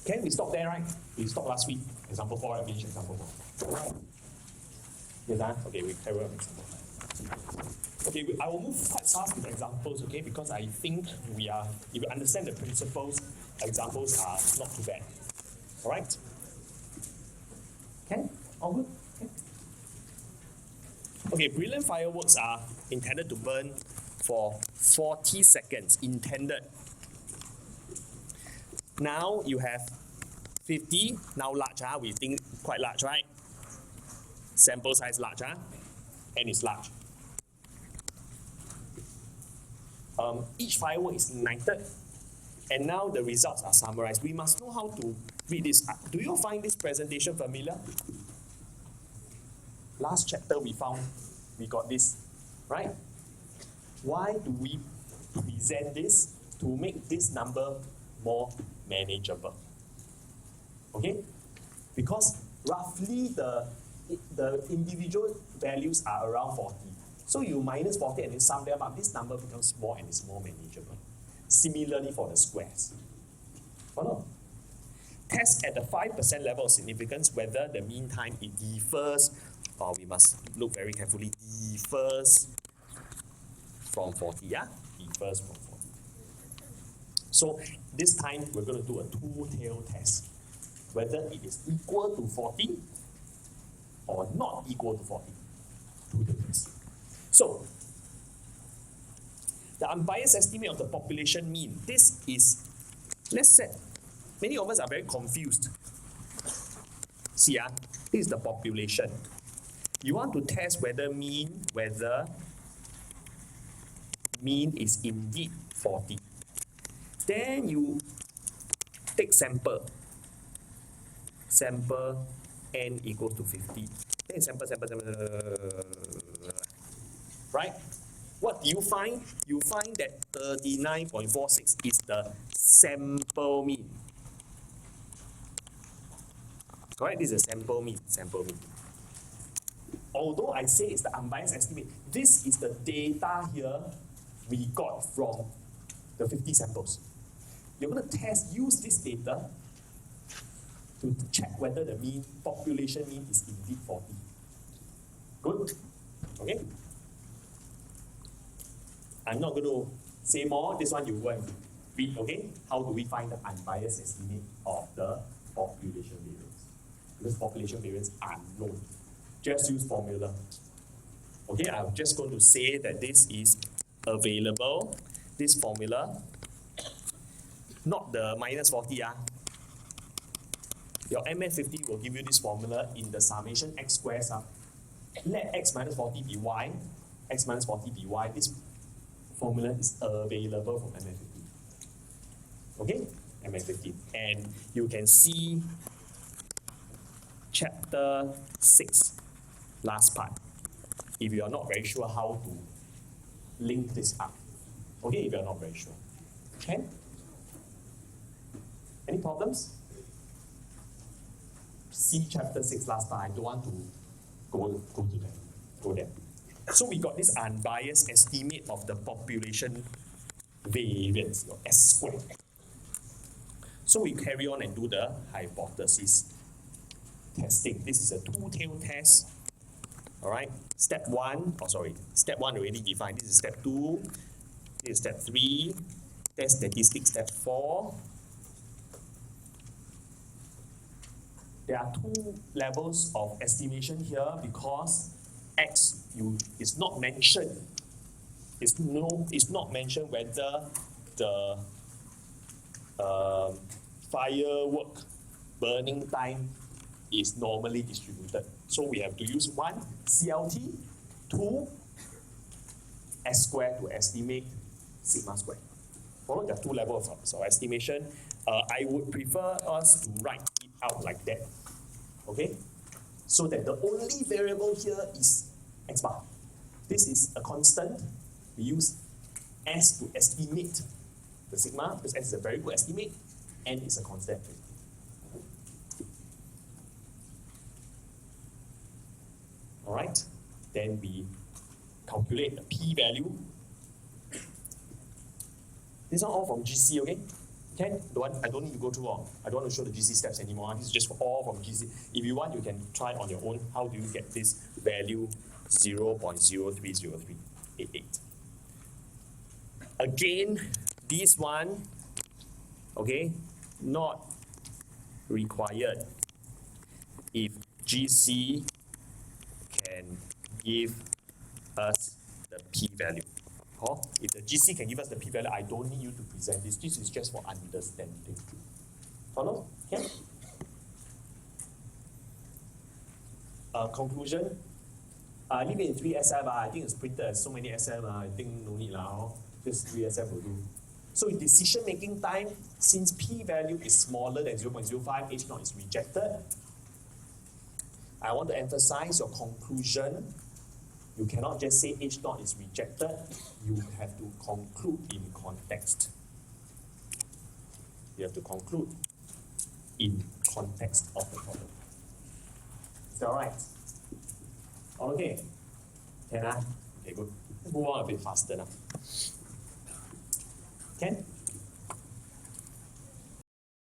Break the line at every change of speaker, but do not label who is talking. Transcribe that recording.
Can we stop there, right? We stopped last week. Example 4, I finished example 4. Right. Yes, okay, we carry on example 5. Okay, I will move quite fast with examples, okay, because I think if you understand the principles, examples are not too bad. Alright? Okay? All good? Okay, brilliant fireworks are intended to burn for 40 seconds. Intended. Now you have 50, now large, we think quite large, right? Sample size large, and it's large. Each firework is ignited, and now the results are summarized. We must know how to read this. Do you find this presentation familiar? Last chapter we got this, right? Why do we present this? To make this number more manageable. Okay? Because roughly the individual values are around 40. So you minus 40 and then sum them up, this number becomes small and it's more manageable. Similarly for the squares. Follow? Test at the 5% level of significance whether the mean time it differs, or we must look very carefully, differs from 40, differs from 40. So this time we're going to do a two-tailed test, whether it is equal to 40 or not equal to 40. Two-tailed test. So the unbiased estimate of the population mean, this is, let's say, many of us are very confused. See, this is the population. You want to test whether mean is indeed 40. Then you take sample n equals to 50. Then sample. Right? What do you find? You find that 39.46 is the sample mean. Correct? This is a sample mean. Although I say it's the unbiased estimate, this is the data here we got from the 50 samples. You're going to use this data to check whether the population mean is indeed 40. Good? Okay? I'm not going to say more. This one you go and read, okay? How do we find the unbiased estimate of the population variance? Because population variance are known. Just use formula. Okay, I'm just going to say that this is available. This formula, not the minus 40. Your MF50 will give you this formula in the summation x squares. Let x minus 40 be y. X minus 40 be y. This formula is available from MF50. Okay? MF50. And you can see chapter 6, last part, if you are not very sure how to link this up. Okay, if you are not very sure. Okay? Any problems? See chapter 6 last time. I don't want to go to that. Go there. So we got this unbiased estimate of the population variance, or S squared. So we carry on and do the hypothesis testing. This is a two-tailed test. Alright, step 1 already defined. This is step 2, this is step 3, test statistics step 4. There are 2 levels of estimation here because X is not mentioned. It's not mentioned whether the firework burning time is normally distributed. So we have to use 1 CLT, 2 S squared to estimate sigma squared. Follow the 2 levels of estimation. I would prefer us to write it out like that. Okay? So that the only variable here is x bar. This is a constant. We use S to estimate the sigma because S is a very good estimate. N is a constant. Alright, then we calculate the p-value. These are all from GC, okay? Can? I don't need to go through all. I don't want to show the GC steps anymore. This is just all from GC. If you want, you can try on your own. How do you get this value 0.030388? Again, this one, okay, not required if GC can give us the p-value. If the GC can give us the p-value, I don't need you to present this. This is just for understanding. Follow? Okay? Conclusion. Leave it in 3 SF. I think it's printed as so many SF. I think no need lah. Just 3 SF will do. So in decision making time, since p-value is smaller than 0.05, H naught is rejected. I want to emphasize your conclusion. You cannot just say H naught is rejected. You have to conclude in context. You have to conclude in context of the problem. Is that alright? Okay. Can I? Okay, good. Move on a bit faster now. Can?